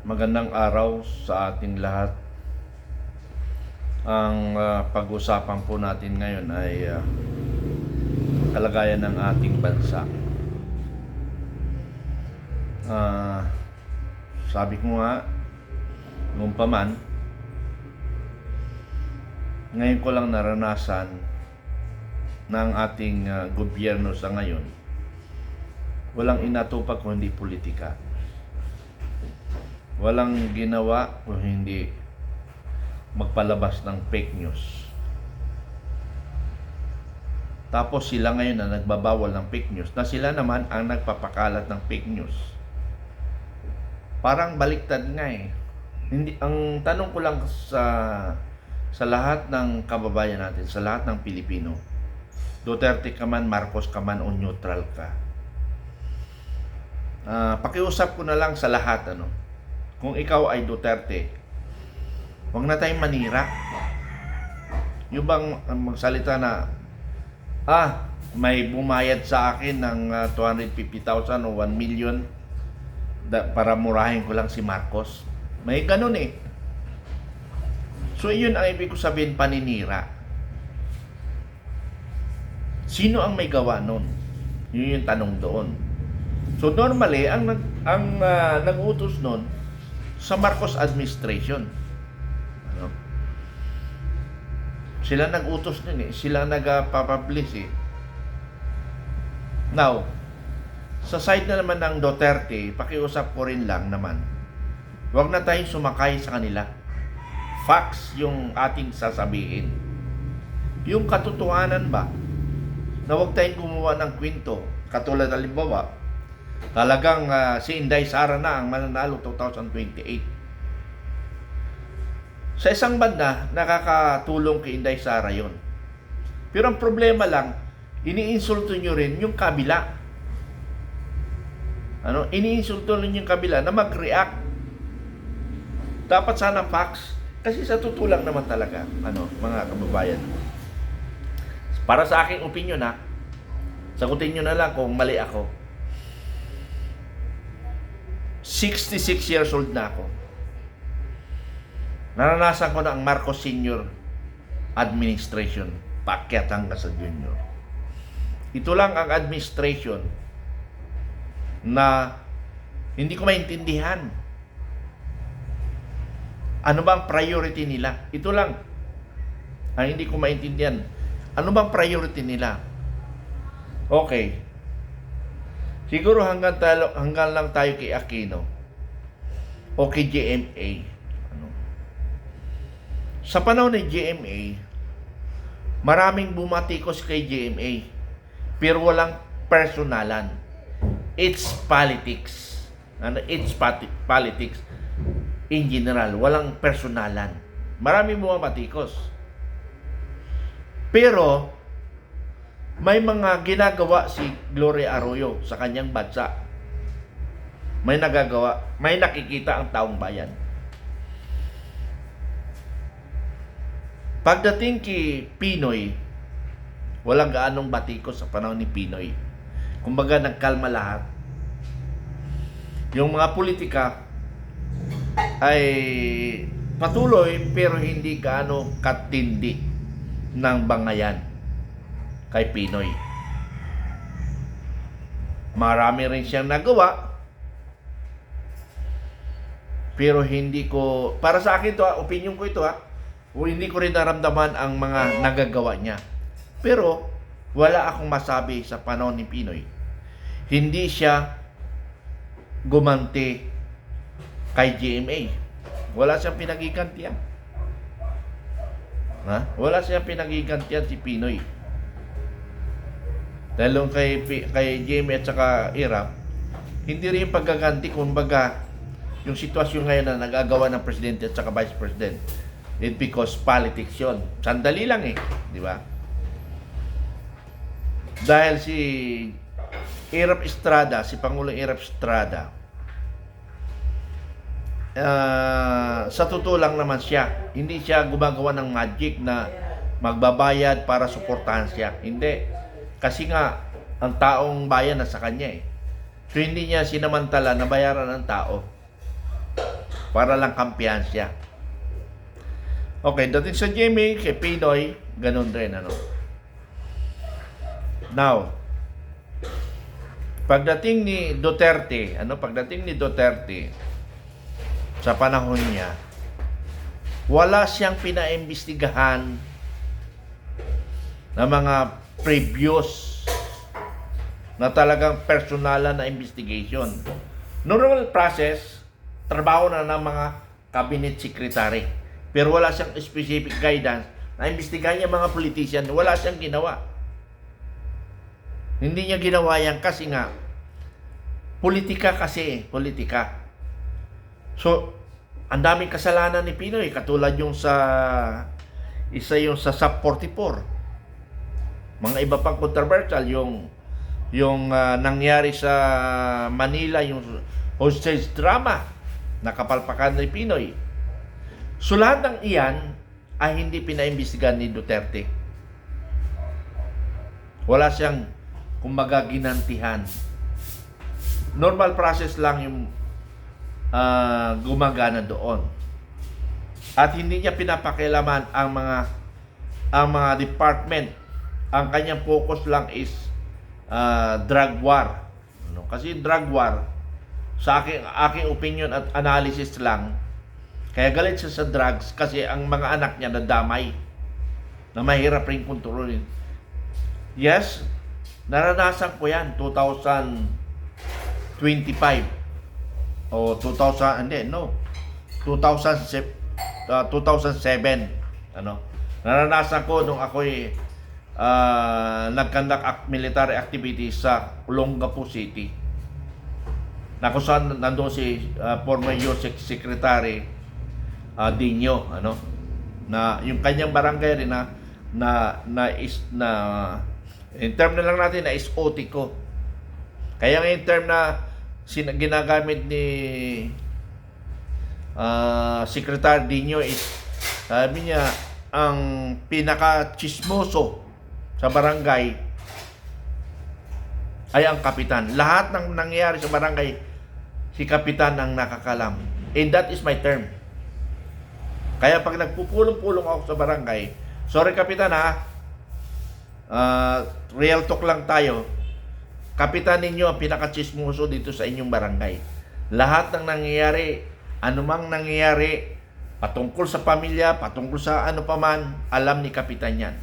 Magandang araw sa ating lahat. Ang pag-usapan po natin ngayon ay kalagayan ng ating bansa. Sabi ko nga, noong paman, ngayon ko lang naranasan ng ating gobyerno sa ngayon, walang inatupag kung hindi politika. Walang ginawa kung hindi magpalabas ng fake news. Tapos sila ngayon na nagbabawal ng fake news, na sila naman ang nagpapakalat ng fake news. Parang baliktad nga eh. Hindi, ang tanong ko lang sa lahat ng kababayan natin, sa lahat ng Pilipino, Duterte ka man, Marcos ka man, o neutral ka, pakiusap ko na lang sa lahat, kung ikaw ay Duterte, huwag na tayong manira. Yung bang magsalita na, may bumayad sa akin ng 250,000 o 1 million para murahin ko lang si Marcos. May ganun eh. So yun ang ibig ko sabihin, paninira. Sino ang may gawa nun? Yun yung tanong doon. So normally, ang nag-utos nun sa Marcos administration. Sila nag-utos nun eh. Sila nagpapublish eh. Now, sa side na naman ng Duterte, pakiusap ko rin lang naman, huwag na tayong sumakay sa kanila. Facts yung ating sasabihin. Yung katotohanan ba, na huwag tayong gumawa ng kwento. Katulad halimbawa, talagang si Inday Sara na ang mananalo 2028. Sa isang banda, nakakatulong kay Inday Sara yon. Pero ang problema lang, iniinsulto nyo rin yung kabila. Iniinsulto rin yung kabila na mag-react. Dapat sana facts. Kasi sa totoo lang naman talaga, mga kababayan. Para sa aking opinion sagutin nyo na lang kung mali ako. 66 years old na ako. Naranasan ko na ang Marcos Senior administration, paakyat hanggang sa junior. Ito lang ang administration na hindi ko maintindihan. Ano bang priority nila? Ito lang ang hindi ko maintindihan. Ano bang priority nila? Okay. Siguro hanggang lang tayo kay Aquino o kay GMA. Sa panahon ng GMA, maraming bumatikos kay GMA, pero walang personalan. It's politics. It's politics in general. Walang personalan. Maraming bumatikos. Pero, may mga ginagawa si Gloria Arroyo sa kanyang bansa. May nagagawa, may nakikita ang taong bayan. Pagdating kay Pinoy, walang gaanong batikos sa panahon ni Pinoy. Kumbaga nagkalma lahat. Yung mga politika ay patuloy pero hindi gaano katindi ng bangayan kay Pinoy. Marami rin siyang nagawa, pero hindi ko, para sa akin to, opinion ko ito o hindi ko rin naramdaman ang mga nagagawa niya. Pero wala akong masabi sa panahon ni Pinoy. Hindi siya gumanti kay GMA. Wala siyang pinagigantian. Wala siyang pinagigantian si Pinoy. Dahil kay GMA at saka IRAP, hindi rin paggaganti, kumbaga yung sitwasyon ngayon na nagagawa ng presidente at saka vice president. It because politics yun. Sandali lang di ba? Dahil si Irap Estrada, si Pangulong Irap Estrada, sa totoo lang naman siya. Hindi siya gumagawa ng magic na magbabayad para suportahan siya. Hindi. Kasi nga, ang taong bayan nasa kanya So hindi niya sinamantala na bayaran ng tao. para lang kampihan siya. Okay, dating sa Jimmy, kay Pinoy, ganun rin, ano. Now, pagdating ni Duterte, sa panahon niya, wala siyang pinaimbestigahan na mga previous na talagang personalan na investigation. Normal process, trabaho na ng mga cabinet secretary. Pero wala siyang specific guidance na imbestigahan niya mga politician. Wala siyang ginawa. Hindi niya ginawa yan kasi nga, politika. So, ang daming kasalanan ni Pinoy, katulad yung sa SUP 44. Mga iba pang controversial, yung nangyari sa Manila, yung hostage drama, nakapalpakan ni Pinoy. So, lahat ng iyan ay hindi pinaimbestigahan ni Duterte. Wala siyang, kumbaga, ginantihan. Normal process lang yung gumagana doon. At hindi niya pinapakialaman ang mga department. Ang kanyang focus lang is drug war. Kasi drug war, sa aking opinion at analysis lang, kaya galit siya sa drugs kasi ang mga anak niya nadamay, na mahirap rin kontrolin. Yes, naranasan ko yan 2025 o 2007, naranasan ko nung ako'y nag-conduct military activities sa Olongapo City, na kung saan nandoon si former U.S. Secretary Dino, na yung kanyang barangay rin na in term na lang natin na is otiko. Kaya nga in term na ginagamit ni Secretary Dino is, sabi niya, ang pinaka-chismoso sa barangay ay ang kapitan. Lahat ng nangyayari sa barangay, si kapitan ang nakakalam. And that is my term. Kaya pag nagpupulong-pulong ako sa barangay, sorry kapitan real talk lang tayo. Kapitan ninyo ang pinaka-chismoso dito sa inyong barangay. Lahat ng nangyayari, anumang nangyayari, patungkol sa pamilya, patungkol sa ano paman, alam ni kapitan yan.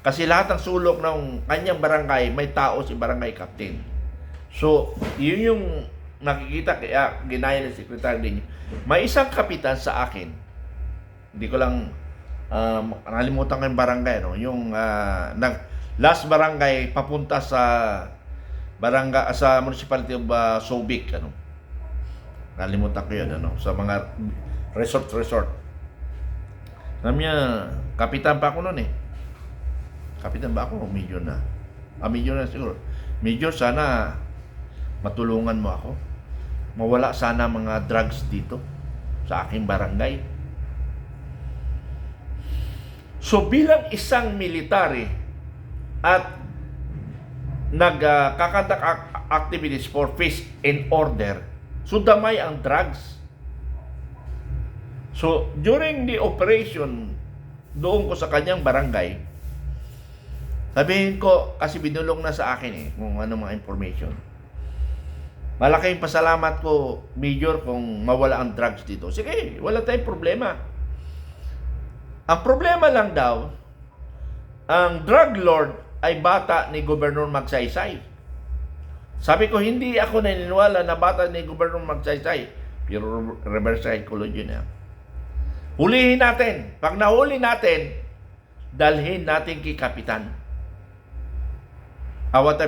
Kasi lahat ng sulok ng kanyang barangay, may tao si barangay captain. So, yun yung nakikita, kaya ginaya ng sekretary din. May isang kapitan sa akin, hindi ko lang nalimutan ko yung barangay, yung last barangay papunta sa barangay, sa municipality of Subic, nalimutan ko yun, sa mga resort. Sabi niya, kapitan pa ako noon Kapitan ba ako? Major na. Major na siguro. Major, sana matulungan mo ako. Mawala sana mga drugs dito sa aking barangay. So bilang isang military at nagkakandak activities for peace and order, so damay ang drugs. So during the operation doon ko sa kanyang barangay, sabihin ko, kasi binulong na sa akin kung ano mga information. Malaking pasalamat ko, Major, kung mawala ang drugs dito. Sige, wala tayong problema. Ang problema lang daw, ang drug lord ay bata ni Governor Magsaysay. Sabi ko, hindi ako naniniwala na bata ni Governor Magsaysay. Pero reverse psychology na. Hulihin natin. Pag nahuli natin, dalhin natin kay kapitan.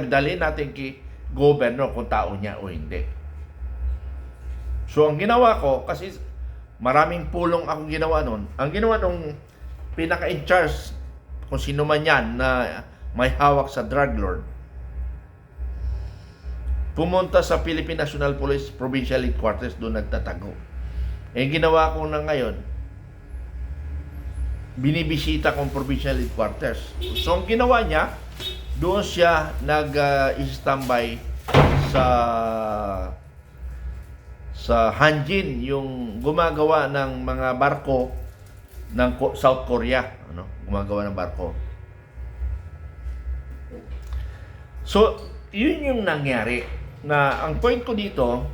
Dalhin natin kay governor kung tao niya o hindi. So, ang ginawa ko, kasi maraming pulong akong ginawa nun, ang ginawa nung pinaka-in charge, kung sino man yan na may hawak sa drug lord, pumunta sa Philippine National Police Provincial Headquarters, doon nagtatago. Ginawa ko na ngayon, binibisita kong Provincial Headquarters. So, ang ginawa niya, doon siya nag-standby sa sa Hanjin, yung gumagawa ng mga barko ng South Korea, ano? Gumagawa ng barko. So, yun yung nangyari. Na ang point ko dito,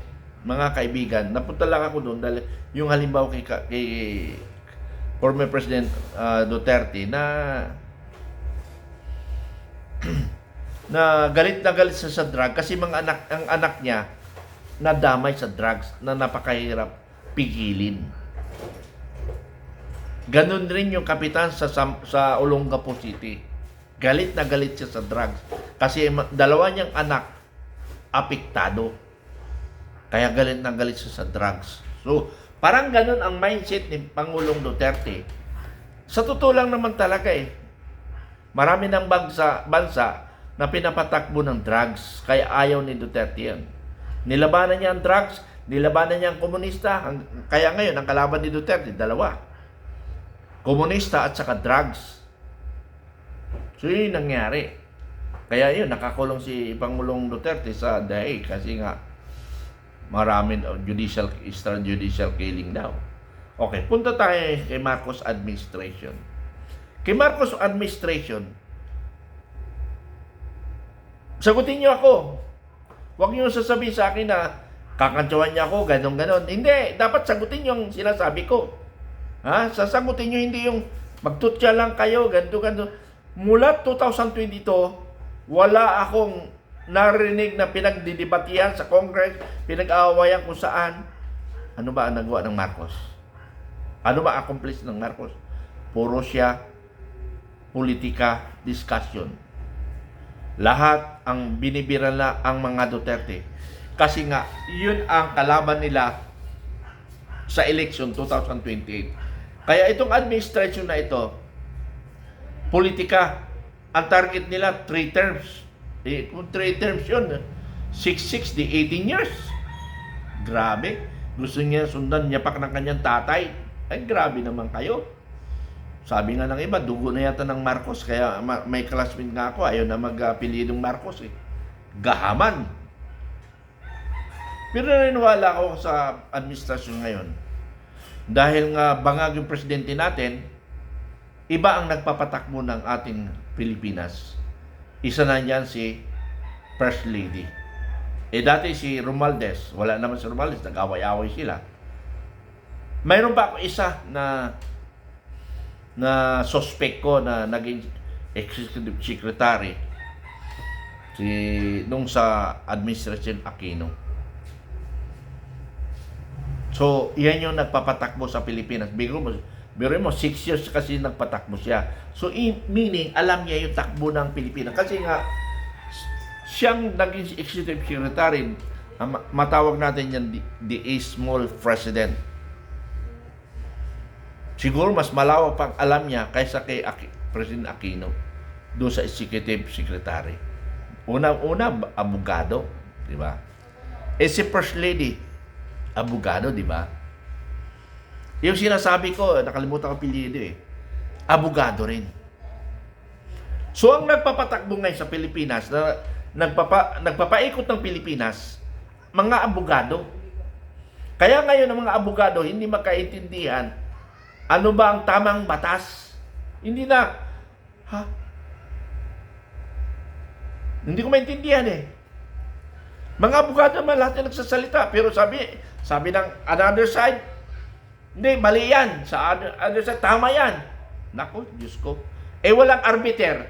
mga kaibigan, napunta lang ako doon dahil yung halimbawa kay former President Duterte na galit siya sa drug kasi ang anak niya nadamay sa drugs na napakahirap pigilin. Ganun rin yung kapitan sa Olongapo City. Galit na galit siya sa drugs kasi dalawa niyang anak apektado. Kaya galit na galit siya sa drugs. So, parang ganun ang mindset ni Pangulong Duterte. Sa totoo lang naman talaga marami ng bansa na pinapatakbo ng drugs. Kaya ayaw ni Duterte yan. Nilabanan niya ang drugs, nilabanan niya ang komunista. Kaya ngayon, ang kalaban ni Duterte, dalawa. Komunista at saka drugs. So yun nangyari. Kaya yun, nakakulong si Pangulong Duterte sa DAE kasi nga maraming extrajudicial killing daw. Okay, punta tayo kay Marcos administration. Kay Marcos administration, sagutin niyo ako. Huwag niyo sasabihin sa akin na kakantsawan niya ako, ganon-ganon. Hindi, dapat sagutin niyo yung sinasabi ko. Ha? Sasagutin niyo, hindi yung magtutya lang kayo, ganto-ganto. Mula 2022, wala akong narinig na pinagdidebatihan sa Congress, pinag-aawayan kung saan. Ano ba ang nagawa ng Marcos? Ano ba accomplish ng Marcos? Puro siya politika discussion. Lahat ang binibira na ang mga Duterte. Kasi nga, yun ang kalaban nila sa election 2028. Kaya itong administration na ito, politika, ang target nila 3 terms. Kung 3 terms yun, 6 di 18 years. Grabe. Gusto niya sundan yapak ng kanyang tatay. Ay, grabe naman kayo. Sabi nga ng iba, dugo na yata ng Marcos. Kaya may classmate nga ako, ayaw na mag-apelidong Marcos Gahaman. Pero naniniwala ako sa administrasyon ngayon. Dahil nga bangag yung presidente natin, iba ang nagpapatakbo ng ating Pilipinas. Isa na niyan si First Lady. Dati si Romualdez, wala naman si Romualdez, nag-away-away sila. Mayroon pa ako isa na suspect ko na naging executive secretary nung sa administration Aquino. So, yan yung nagpapatakbo sa Pilipinas. Biro mo, 6 years kasi nagpatakbo siya. So, meaning, alam niya yung takbo ng Pilipinas. Kasi nga, siyang naging executive secretary, matawag natin yan, the small president. Siguro mas malawak pang alam niya kaysa kay President Aquino doon sa executive secretary. Una, abogado, di ba? Si First Lady, abogado, di ba? Yung sinasabi ko, nakalimutan ko apelyido abogado rin. So, ang nagpapatakbo ngayon sa Pilipinas, na nagpapaikot ng Pilipinas, mga abogado. Kaya ngayon ang mga abogado hindi magkaintindihan ano ba ang tamang batas. Hindi na, hindi ko maintindihan Mga abogado naman lahat na nagsasalita, pero sabi ng another side, hindi, mali yan. Sa other side, tama yan. Naku, Diyos ko. Walang arbiter.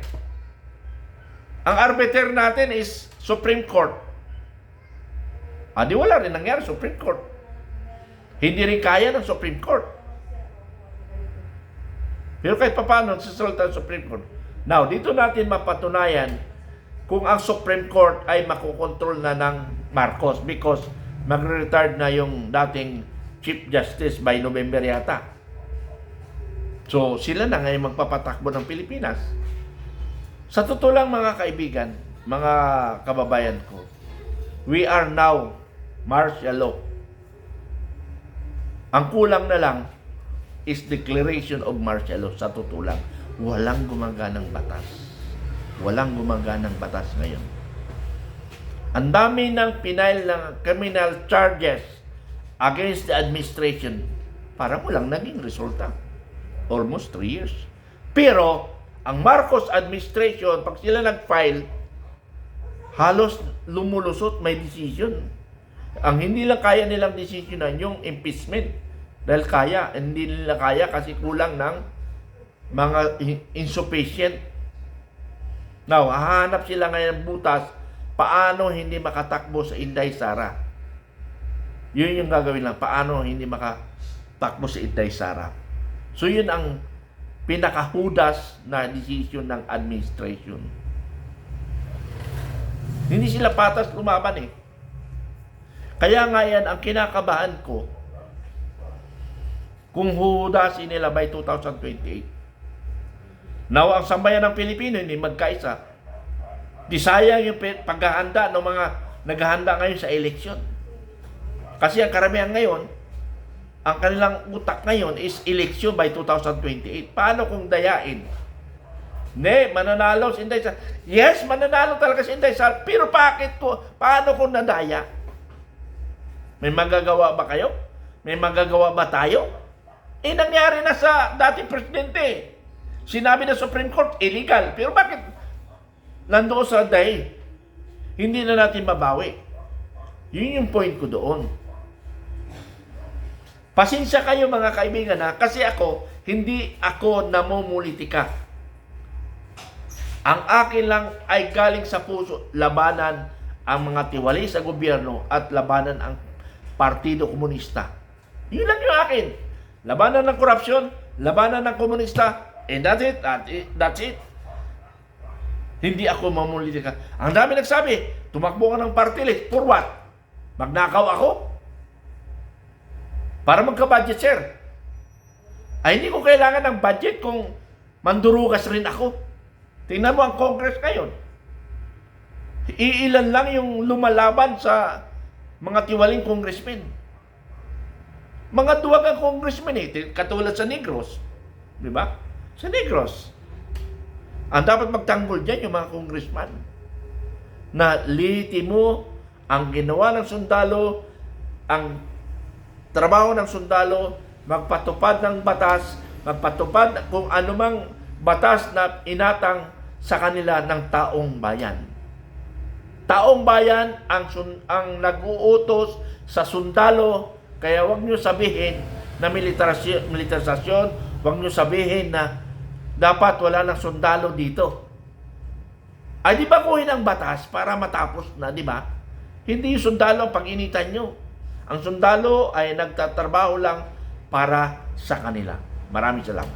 Ang arbiter natin is Supreme Court. Di wala rin nangyari Supreme Court. Hindi rin kaya ng Supreme Court. Pero kahit paano, sasalita ng Supreme Court. Now, dito natin mapatunayan kung ang Supreme Court ay makokontrol na ng Marcos because magre-retard na yung dating Chief Justice by November yata. So, sila na ngayon magpapatakbo ng Pilipinas. Sa totoo lang mga kaibigan, mga kababayan ko, we are now martial law. Ang kulang na lang is declaration of martial law. Sa totoo lang, walang gumaganang batas. Walang gumaganang batas ngayon. Ang dami ng pinail ng criminal charges against the administration, parang walang naging resulta. Almost 3 years. Pero, ang Marcos administration, pag sila nag-file, halos lumulusot, may decision. Ang hindi lang kaya nilang decisionan, yung impeachment. Dahil hindi nila kaya kasi kulang ng mga insufficient. Now, hahanap sila ngayon ng butas, paano hindi makatakbo sa Inday Sara. Yun yung gagawin lang, paano hindi makatakbo sa Inday Sara. So, yun ang pinakahudas na decision ng administration. Hindi sila patas lumaban eh. Kaya nga yan, ang kinakabahan ko, kung huhudasin nila by 2028. Now, ang sambayan ng Pilipino, hindi magkaisa. Di sayang yung paghahanda ng mga naghahanda ngayon sa eleksyon. Kasi ang karamihan ngayon, ang kanilang utak ngayon is eleksyon by 2028. Paano kung dayain? Mananalo si Inday Sara. Yes, mananalo talaga si Inday Sara. Pero paano kung nadaya? May magagawa ba kayo? May magagawa ba tayo? Nangyari na sa dating presidente. Sinabi ng Supreme Court, illegal. Pero bakit nandoon sa day, hindi na natin mabawi? Yun yung point ko doon. Pasensya kayo mga kaibigan kasi hindi ako namumulitika. Ang akin lang ay galing sa puso, labanan ang mga tiwali sa gobyerno at labanan ang Partido Komunista. Yun lang yung akin. Labanan ng korupsyon, labanan ng komunista, and that's it. Hindi ako mamumulitika. Ang dami nagsabi, tumakbo ka ng party list, for what? Magnakaw ako? Para magka-budget, sir. Ay, hindi ko kailangan ng budget kung mandurugas rin ako. Tingnan mo ang Congress ngayon. Iilan lang yung lumalaban sa mga tiwaling congressmen. Mga duwag ang congressmen katulad sa Negros. Di ba? Sa Negros. Ang dapat magtanggol dyan yung mga congressman. Na mo ang ginawa ng sundalo, ang trabaho ng sundalo, magpatupad ng batas, magpatupad kung anumang batas na inatang sa kanila ng taong bayan. Taong bayan ang nag-uutos sa sundalo, kaya wag niyo sabihin na militarisasyon, wag niyo sabihin na dapat wala ng sundalo dito. Ay di ba kuhin ang batas para matapos na, di ba? Hindi yung sundalo ang pag-initan nyo. Ang sundalo ay nagtatrabaho lang para sa kanila. Maraming salamat.